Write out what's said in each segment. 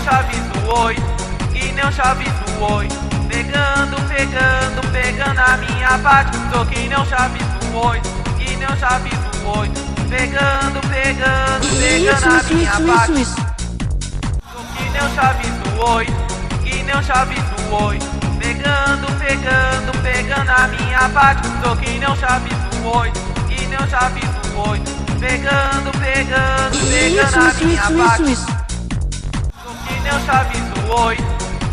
chave do 8, que nem o chave do 8. Pegando, pegando, pegando a minha parte. Sou que nem o chave do 8, que nem o chave do 8. Pegando, pegando, pegando a minha parte. Sou que nem o chave do 8, que nem o chave do 8. Pegando, pegando, pegando a minha parte. Sou que nem o chave do 8, que nem o chave do 8. Pegando, pegando, pegando a minha parte. Sou que nem o chave do 8,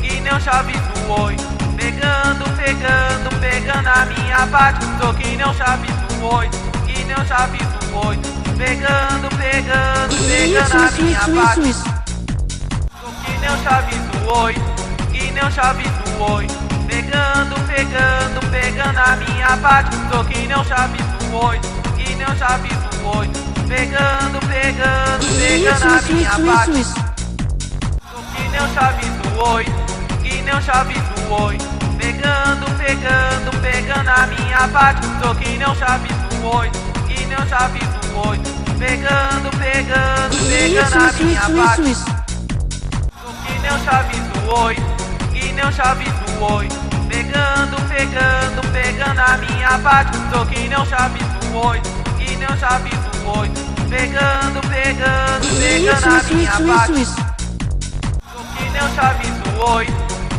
que nem o chave do 8. Pegando, pegando, pegando a minha parte. Sou que nem o chave do 8, que nem o chave do 8. Pegando, pegando, pegando a minha parte. Sou que nem o chave do 8, que nem o chave do 8. Pegando, pegando, pegando a minha parte. Sou que nem o chave do 8, que nem o chave do 8. Pegando, pegando, pegando a minha parte. Sou que nem o chave do 8, que nem o chave do 8. Pegando, pegando, pegando a minha parte. Sou que nem o chave do 8, que nem o chave do 8. Pegando, pegando, pegando a minha parte. Sou que nem o chave do 8, que nem o chave do 8. Pegando, pegando, pegando a minha parte. Sou que nem o chave do 8, que nem o chave do 8. Pegando, pegando, pegando a minha parte. Sou que nem o chave do 8,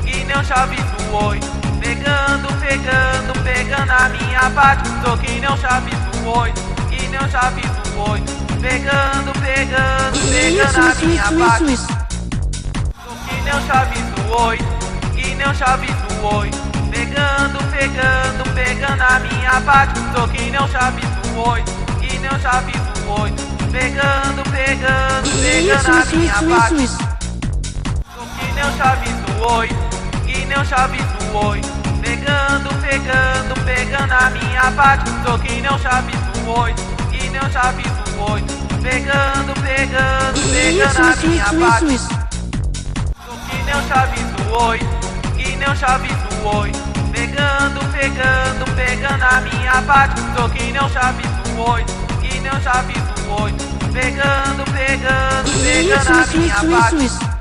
que nem o chave do 8. Pegando, pegando, pegando a minha parte. Sou que nem o chave do 8, que nem o chave do 8. Pegando, pegando, pegando a minha parte. Sou que nem o chave do 8, que nem o chave do 8. Pegando, pegando, pegando a minha parte. Sou que nem o chave do 8, que nem o chave do 8. Pegando, pegando, pegando a minha parte. Sou que nem o chave do 8, que nem o chave do 8. Pegando, pegando, pegando a minha parte. Sou que nem o chave do 8, que nem o chave do 8. Pegando, pegando, pegando a minha parte. Sou que nem o chave do 8, que nem o chave do 8. Pegando, pegando, pegando a minha parte. Sou que nem o chave do 8, que nem o chave do 8. Pegando, pegando, pegando a minha parte.